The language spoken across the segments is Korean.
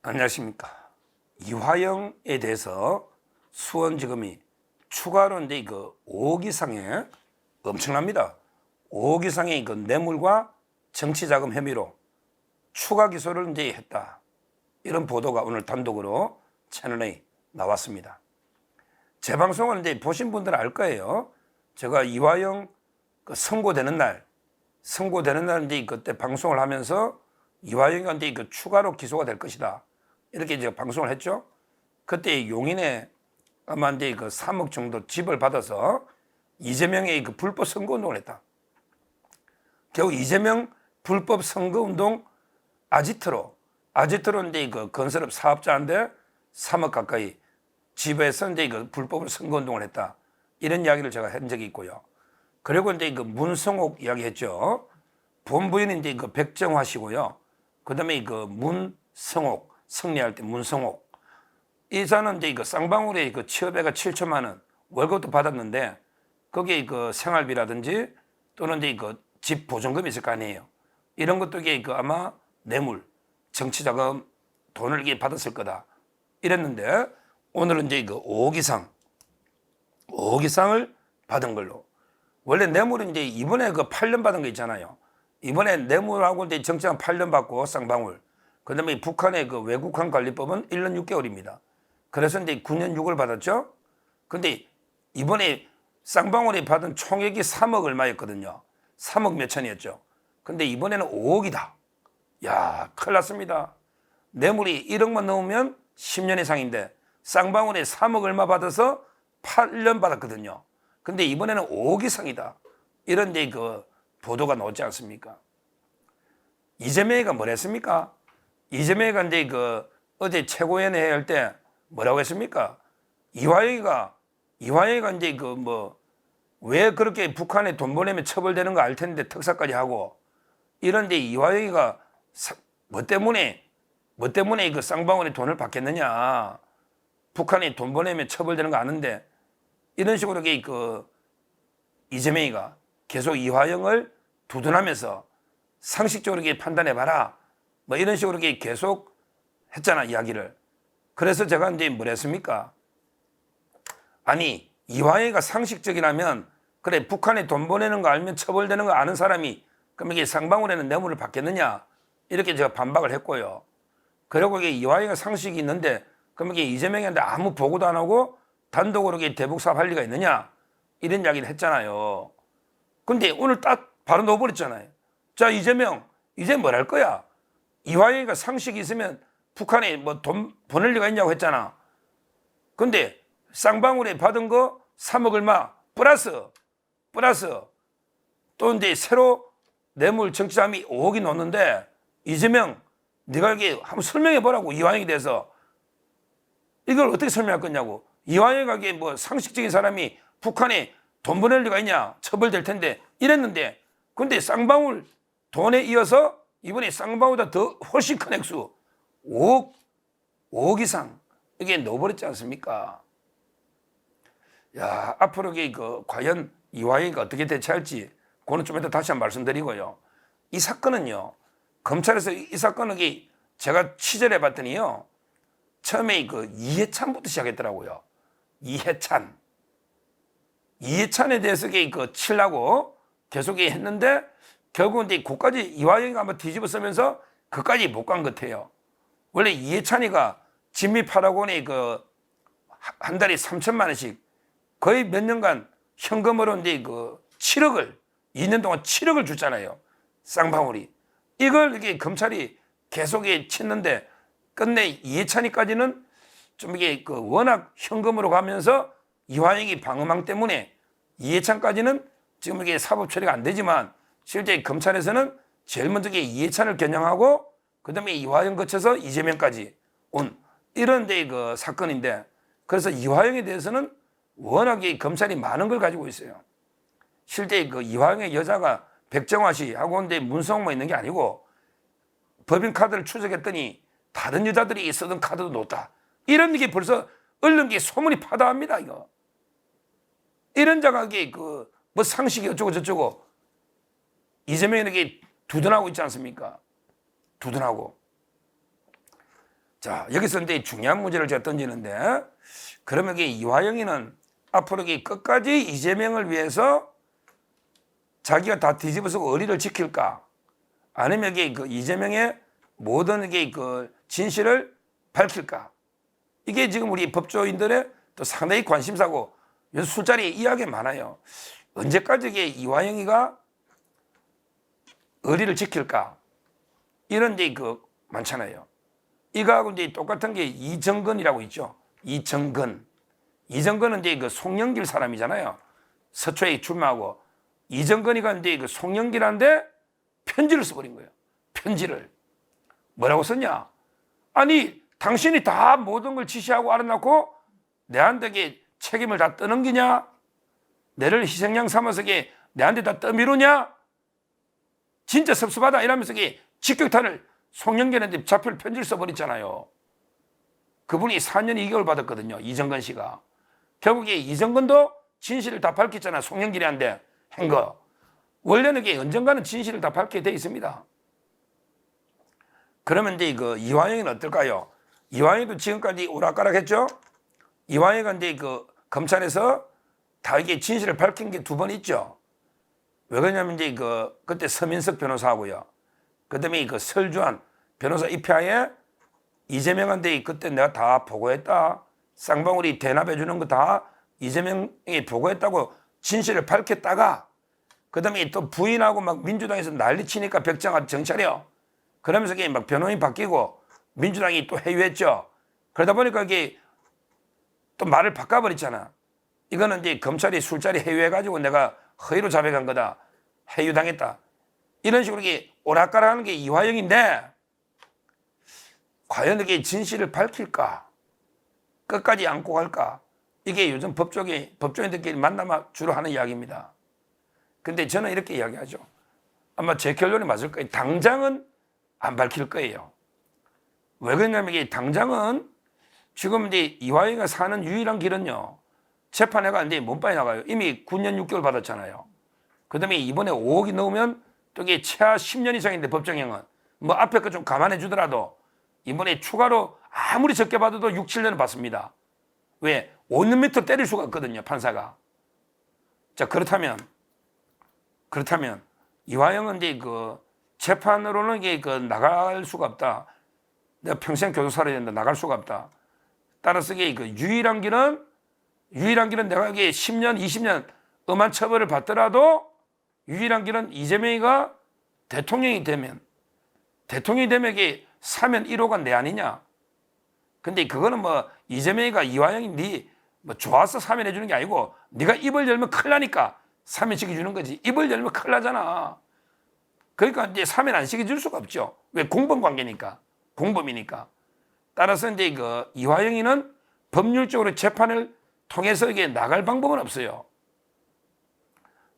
안녕하십니까. 이화영에 대해서 수원지검이 추가로 이제 그 5억 이상의 엄청납니다. 5억 이상의 그 뇌물과 정치자금 혐의로 추가 기소를 이제 했다. 이런 보도가 오늘 단독으로 채널에 나왔습니다. 제 방송을 이제 보신 분들은 알 거예요. 제가 이화영 선고되는 날 이제 그때 방송을 하면서 이화영이 이제 그 추가로 기소가 될 것이다. 이렇게 제가 방송을 했죠. 그때 용인에 아마 이제 그 3억 정도 집을 받아서 이재명의 그 불법 선거운동을 했다. 결국 이재명 불법 선거운동 아지트로 이제 그 건설업 사업자인데 3억 가까이 집에서 이제 그 불법으로 선거운동을 했다. 이런 이야기를 제가 한 적이 있고요. 그리고 이제 그 문성옥 이야기 했죠. 본부인은 이제 그 백정화 씨고요. 그 다음에 그 문성옥, 승리할 때 문성옥. 이 사람은 이제 그 쌍방울에 그 취업해가 7천만 원 월급도 받았는데 거기에 그 생활비라든지 또는 이제 그 집 보증금이 있을 거 아니에요. 이런 것도 이게 그 아마 뇌물, 정치자금 돈을 이게 받았을 거다. 이랬는데 오늘은 이제 그 5억 이상을 받은 걸로. 원래 뇌물은 이제 이번에 그 8년 받은 거 있잖아요. 이번에 뇌물하고 이제 정치자금 8년 받고 쌍방울. 그 다음에 북한의 그 외국환 관리법은 1년 6개월입니다. 그래서 이제 9년 6월 받았죠. 근데 이번에 쌍방울이 받은 총액이 3억 얼마였거든요. 3억 몇 천이었죠. 근데 이번에는 5억이다. 야, 큰일 났습니다. 뇌물이 1억만 넘으면 10년 이상인데 쌍방울에 3억 얼마 받아서 8년 받았거든요. 근데 이번에는 5억 이상이다. 이런 이제 그 보도가 나오지 않습니까? 이재명이가 뭘 했습니까? 이재명이가 이제 그 어제 최고위원회 할 때 뭐라고 했습니까? 이화영이가 이제 그 뭐 왜 그렇게 북한에 돈 보내면 처벌되는 거 알 텐데 특사까지 하고 이런데 이화영이가 뭐 때문에 그 쌍방울에 돈을 받겠느냐? 북한에 돈 보내면 처벌되는 거 아는데 이런 식으로 그 이재명이가 계속 이화영을 두둔하면서 상식적으로 판단해봐라. 뭐 이런 식으로 계속 했잖아, 이야기를. 그래서 제가 이제 뭘 했습니까? 아니, 이화영이가 상식적이라면, 그래, 북한에 돈 보내는 거 알면 처벌되는 거 아는 사람이, 그럼 이게 쌍방울에는 뇌물을 받겠느냐? 이렇게 제가 반박을 했고요. 그리고 이게 이화영이가 상식이 있는데, 그럼 이게 이재명한테 아무 보고도 안 하고 단독으로 대북 사업할 리가 있느냐? 이런 이야기를 했잖아요. 근데 오늘 딱 바로 넣어버렸잖아요. 자, 이재명, 이제 뭘 할 거야? 이화영이가 상식이 있으면 북한에 뭐 돈 보낼 리가 있냐고 했잖아. 근데 쌍방울에 받은 거 3억 얼마 플러스 또 이제 새로 뇌물 정치자금이 5억이 넣었는데 이재명 네가 이게 한번 설명해 보라고. 이화영에 대해서 이걸 어떻게 설명할 거냐고. 이화영이가 뭐 상식적인 사람이 북한에 돈 보낼 리가 있냐? 처벌될 텐데 이랬는데 근데 쌍방울 돈에 이어서 이번에 쌍방울보다 더 훨씬 큰 액수 5억 이상 이게 넣어버렸지 않습니까? 야, 앞으로 그 과연 이화영이가 어떻게 대처할지 그거는 좀 이따 다시 한번 말씀드리고요. 이 사건은요, 검찰에서 이 사건을 제가 취재를 해봤더니요, 처음에 그 이해찬부터 시작했더라고요. 이해찬에 대해서 그 치려고 계속 했는데 결국은 이제 그까지 이화영이가 한번 뒤집어 쓰면서 그까지 못 간 것 같아요. 원래 이해찬이가 진미파라곤에 그 한 달에 3천만 원씩 거의 몇 년간 현금으로 이제 그 7억을 2년 동안 7억을 줬잖아요. 쌍방울이. 이걸 이렇게 검찰이 계속 치는데 끝내 이해찬이까지는 좀 이게 그 워낙 현금으로 가면서 이화영이 방어망 때문에 이해찬까지는 지금 이게 사법 처리가 안 되지만 실제 검찰에서는 제일 먼저 이해찬을 겨냥하고 그다음에 이화영 거쳐서 이재명까지 온 이런 데 그 사건인데 그래서 이화영에 대해서는 워낙에 검찰이 많은 걸 가지고 있어요. 실제 그 이화영의 여자가 백정화 씨하고 근데 문성만 있는 게 아니고 법인카드를 추적했더니 다른 여자들이 쓰던 카드도 놓다. 이런 게 벌써 얼른 게 소문이 파다합니다, 이거. 이런 자가 그 뭐 상식이 어쩌고 저쩌고 이재명에게 두둔하고 있지 않습니까? 두둔하고. 자, 여기서 이제 중요한 문제를 제가 던지는데, 그러면 이게 이화영이는 앞으로 이게 끝까지 이재명을 위해서 자기가 다 뒤집어쓰고 의리를 지킬까? 아니면 이게 그 이재명의 모든 이게 그 진실을 밝힐까? 이게 지금 우리 법조인들의 또 상당히 관심사고, 요즘 술자리에 이야기 많아요. 언제까지 이게 이화영이가 의리를 지킬까? 이런 이제 그 많잖아요. 이거하고 이제 똑같은 게 이정근이라고 있죠. 이정근은 이제 그 송영길 사람이잖아요. 서초에 출마하고. 이정근이가 이제 그 송영길한테 편지를 써버린 거예요. 편지를. 뭐라고 썼냐? 아니, 당신이 다 모든 걸 지시하고 알아놓고 내한테 책임을 다 떠넘기냐? 내를 희생양 삼아서 내한테 다 떠미루냐? 진짜 섭섭하다 이러면서 직격탄을 송영길한테 자필 편지를 써버렸잖아요. 그분이 4년 2개월 받았거든요. 이정근 씨가. 결국에 이정근도 진실을 다 밝혔잖아. 송영길한테 한 거. 원래는 언젠가는 진실을 다 밝게 돼 있습니다. 그러면 이제 그 이화영이는 어떨까요? 이화영도 지금까지 오락가락했죠. 이화영은 이제 그 검찰에서 다 이게 진실을 밝힌 게 2번 있죠. 왜 그러냐면 이제 그때 서민석 변호사하고요. 그다음에 그 설주한 변호사 입회하에 이재명한테 그때 내가 다 보고했다. 쌍방울이 대납해 주는 거 다 이재명이 보고했다고 진실을 밝혔다가 그다음에 또 부인하고 막 민주당에서 난리 치니까 벽장아 정차려. 그러면서 막 변호인 바뀌고 민주당이 또 회유했죠. 그러다 보니까 이게 또 말을 바꿔버렸잖아. 이거는 이제 검찰이 술자리 회유해가지고 내가 허위로 자백한 거다. 회유당했다. 이런 식으로 오락가락하는 게 이화영인데 과연 이게 진실을 밝힐까? 끝까지 안고 갈까? 이게 요즘 법조인들끼리 만나면 주로 하는 이야기입니다. 근데 저는 이렇게 이야기하죠. 아마 제 결론이 맞을 거예요. 당장은 안 밝힐 거예요. 왜 그러냐면 이게 당장은 지금 이제 이화영이가 사는 유일한 길은요. 재판회가 이제 몸빠에 나가요. 이미 9년 6개월 받았잖아요. 그 다음에 이번에 5억이 넘으면 또 이게 최하 10년 이상인데 법정형은 뭐 앞에 거 좀 감안해 주더라도 이번에 추가로 아무리 적게 받아도 6, 7년을 받습니다. 왜? 5년 밑으로 때릴 수가 없거든요. 판사가. 자, 그렇다면 이화영은 이제 그 재판으로는 이게 나갈 수가 없다. 내가 평생 교도 살아야 된다. 나갈 수가 없다. 따라서 이게 유일한 길은 내가 이게 10년, 20년 엄한 처벌을 받더라도 유일한 길은 이재명이가 대통령이 되면 이게 사면 1호가 내 아니냐. 근데 그거는 뭐 이재명이가 이화영이 네 뭐 좋아서 사면해 주는 게 아니고 네가 입을 열면 큰일 나니까 사면 시켜주는 거지. 입을 열면 큰일 나잖아. 그러니까 이제 사면 안 시켜줄 수가 없죠. 왜? 공범 관계니까. 공범이니까. 따라서 이제 그 이화영이는 법률적으로 재판을 통해서 이게 나갈 방법은 없어요.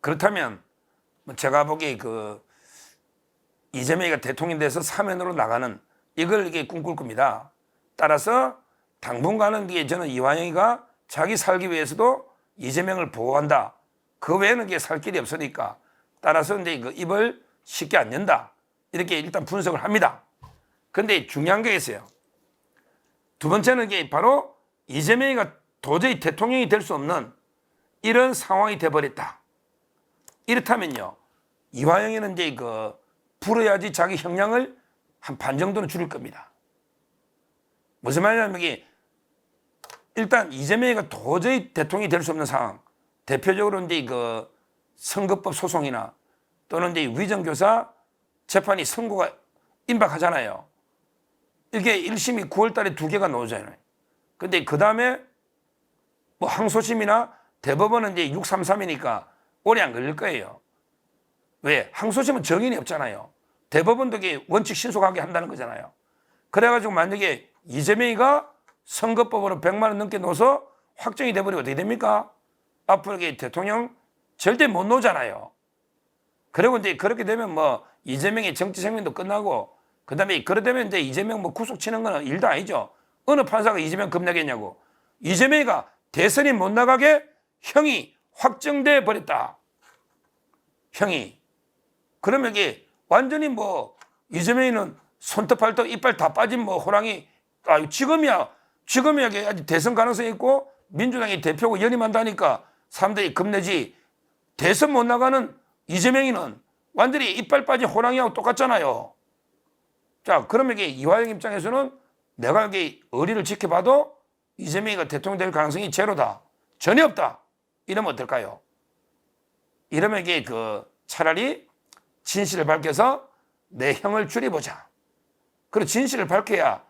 그렇다면 제가 보기에 이재명이가 대통령이 돼서 사면으로 나가는 이걸 이게 꿈꿀 겁니다. 따라서 당분간은 이게 저는 이화영이가 자기 살기 위해서도 이재명을 보호한다. 그 외에는 이게 살 길이 없으니까 따라서 이제 입을 쉽게 안 연다. 이렇게 일단 분석을 합니다. 근데 중요한 게 있어요. 2번째는 이게 바로 이재명이가 도저히 대통령이 될 수 없는 이런 상황이 돼버렸다. 이렇다면요. 이화영이는 이제 풀어야지 자기 형량을 한 반 정도는 줄일 겁니다. 무슨 말이냐면 이게 일단 이재명이가 도저히 대통령이 될 수 없는 상황. 대표적으로 이제 선거법 소송이나 또는 이제 위정교사 재판이 선고가 임박하잖아요. 이게 1심이 9월 달에 2개가 나오잖아요. 근데 그 다음에 뭐 항소심이나 대법원은 이제 633이니까 오래 안 걸릴 거예요. 왜? 항소심은 정인이 없잖아요. 대법원도 이게 원칙 신속하게 한다는 거잖아요. 그래가지고 만약에 이재명이가 선거법으로 100만 원 넘게 넣어서 확정이 돼버리면 어떻게 됩니까? 앞으로 이게 대통령 절대 못 놓잖아요. 그리고 이제 그렇게 되면 뭐 이재명의 정치 생명도 끝나고 그 다음에 그러되면 이제 이재명 뭐 구속 치는 거는 일도 아니죠. 어느 판사가 이재명 겁나겠냐고. 이재명이가 대선이 못 나가게 형이 확정돼 버렸다. 형이. 그러면 이게 완전히 뭐 이재명이는 손톱 발톱 이빨 다 빠진 뭐 호랑이 지금이야 아직 대선 가능성이 있고 민주당이 대표고 연임한다니까 사람들이 겁내지. 대선 못 나가는 이재명이는 완전히 이빨 빠진 호랑이하고 똑같잖아요. 자, 그러면 이게 이화영 입장에서는 내가 이게 의리를 지켜봐도 이재명이가 대통령 될 가능성이 제로다. 전혀 없다. 이러면 어떨까요? 이러면 이게 차라리 진실을 밝혀서 내 형을 줄여보자. 그리고 진실을 밝혀야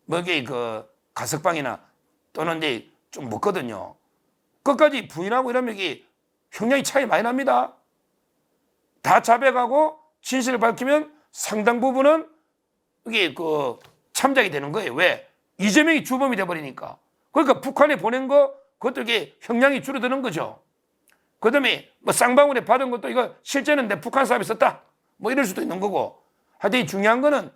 뭐 이게 가석방이나 또는 이제 좀 묻거든요. 끝까지 부인하고 이러면 이게 형량이 차이 많이 납니다. 다 자백하고 진실을 밝히면 상당 부분은 이게 참작이 되는 거예요. 왜? 이재명이 주범이 돼버리니까. 그러니까 북한에 보낸 거 그것도 이게 형량이 줄어드는 거죠. 그 다음에 뭐 쌍방울에 받은 것도 이거 실제는 내 북한 사람이 썼다. 뭐 이럴 수도 있는 거고. 하여튼 중요한 거는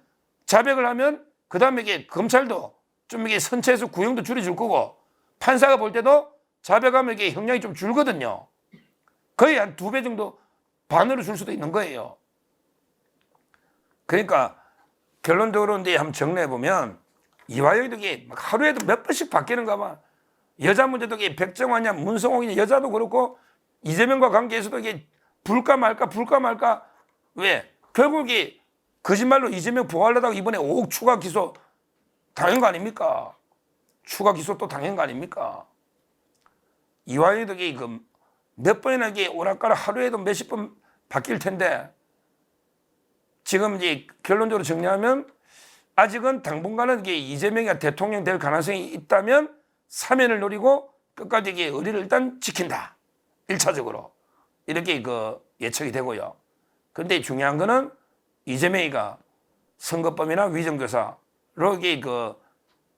자백을 하면 그 다음에 이게 검찰도 좀 이게 선체에서 구형도 줄여줄 거고 판사가 볼 때도 자백하면 이게 형량이 좀 줄거든요. 거의 한 2배 정도 반으로 줄 수도 있는 거예요. 그러니까 결론적으로 이제 한번 정리해 보면 이화영이 이게 하루에도 몇 번씩 바뀌는가 봐. 여자 문제도 이게 백정환이냐 문성옥이냐 여자도 그렇고 이재명과 관계에서도 이게 불까 말까. 왜? 결국 이게 거짓말로 이재명 보호하려다가 이번에 5억 추가 기소 당한 거 아닙니까? 추가 기소 또 당한 거 아닙니까? 이화영이도 이게 몇 번이나 이게 오락가락 하루에도 몇십 번 바뀔 텐데 지금 이제 결론적으로 정리하면 아직은 당분간은 이게 이재명이 대통령 될 가능성이 있다면 사면을 노리고 끝까지 이게 의리를 일단 지킨다. 1차적으로. 이렇게 예측이 되고요. 그런데 중요한 거는 이재명이가 선거법이나 위정교사로 이게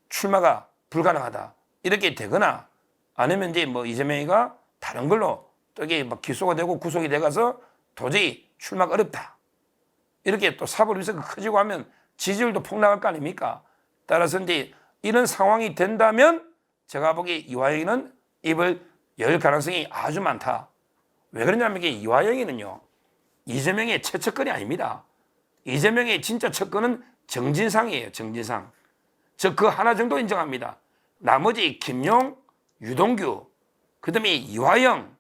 출마가 불가능하다. 이렇게 되거나 아니면 이제 뭐 이재명이가 다른 걸로 또 이게 막 기소가 되고 구속이 돼가서 도저히 출마가 어렵다. 이렇게 또 사법 리스크가 커지고 하면 지지율도 폭락할 거 아닙니까? 따라서 이제 이런 상황이 된다면 제가 보기에 이화영이는 입을 열 가능성이 아주 많다. 왜 그러냐면 이게 이화영이는요. 이재명의 최측근이 아닙니다. 이재명의 진짜 측근은 정진상이에요. 정진상. 저 그 하나 정도 인정합니다. 나머지 김용, 유동규, 그 다음에 이화영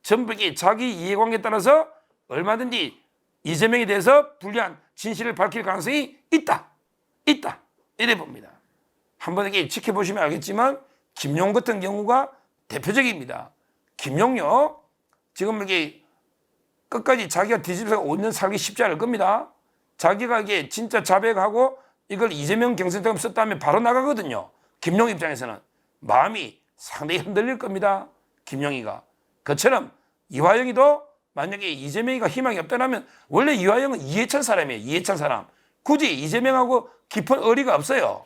전부 이게 자기 이해관계에 따라서 얼마든지 이재명에 대해서 불리한 진실을 밝힐 가능성이 있다. 이래 봅니다. 한번 이렇게 지켜보시면 알겠지만 김용 같은 경우가 대표적입니다. 김용요. 지금 이렇게 끝까지 자기가 뒤집어서 5년 살기 쉽지 않을 겁니다. 자기가 이게 진짜 자백하고 이걸 이재명 경선대금 썼다면 바로 나가거든요. 김용 입장에서는 마음이 상당히 흔들릴 겁니다. 김용이가. 그처럼 이화영이도 만약에 이재명이가 희망이 없다면 원래 이화영은 이해찬 사람이에요. 이해찬 사람. 굳이 이재명하고 깊은 의리가 없어요.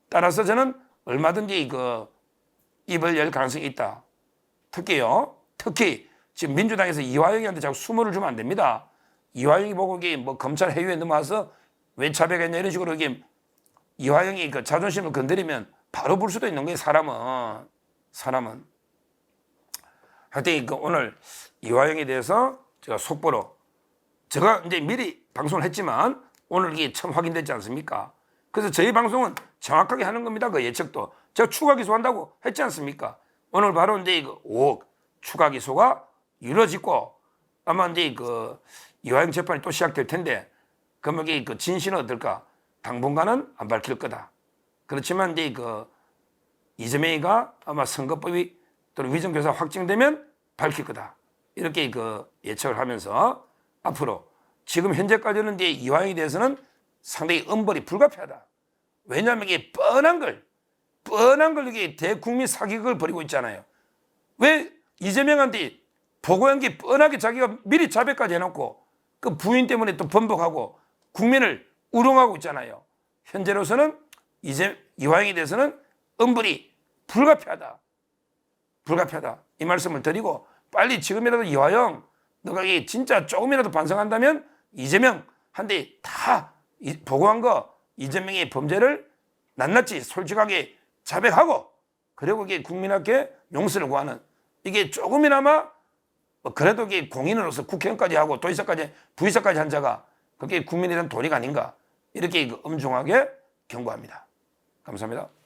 따라서 저는 얼마든지 입을 열 가능성이 있다. 특히 지금 민주당에서 이화영이한테 자꾸 수모를 주면 안 됩니다. 이화영이 보고 이게 뭐 검찰 회유에 넘어와서 왜 자백했냐 이런 식으로 이게 이화영이 자존심을 건드리면 바로 불 수도 있는 거예요. 사람은. 하여튼 오늘 이화영에 대해서 제가 속보로 제가 이제 미리 방송을 했지만 오늘 이게 처음 확인됐지 않습니까? 그래서 저희 방송은 정확하게 하는 겁니다. 그 예측도. 제가 추가 기소한다고 했지 않습니까? 오늘 바로 이제 5억 추가 기소가 이루어지고 아마 이제 이화영 재판이 또 시작될 텐데 그러면 이게 진실은 어떨까? 당분간은 안 밝힐 거다. 그렇지만 이제 이재명이가 아마 선거법이 또는 위정교사 확정되면 밝힐 거다. 이렇게 예측을 하면서 앞으로 지금 현재까지는 이제 이화영에 대해서는 상당히 엄벌이 불가피하다. 왜냐하면 이게 뻔한 걸 이게 대국민 사기극을 벌이고 있잖아요. 왜 이재명한테 보고한 게 뻔하게 자기가 미리 자백까지 해놓고 그 부인 때문에 또 번복하고 국민을 우롱하고 있잖아요. 현재로서는 이화영에 대해서는 엄벌이 불가피하다. 이 말씀을 드리고 빨리 지금이라도 이화영 너가 진짜 조금이라도 반성한다면 이재명한테 다 보고한 거 이재명의 범죄를 낱낱이 솔직하게 자백하고 그리고 이게 국민에게 용서를 구하는 이게 조금이나마 그래도 이게 공인으로서 국회의원까지 하고 도의사까지 부의사까지 한 자가 그게 국민에 대한 도리가 아닌가 이렇게 엄중하게 경고합니다. 감사합니다.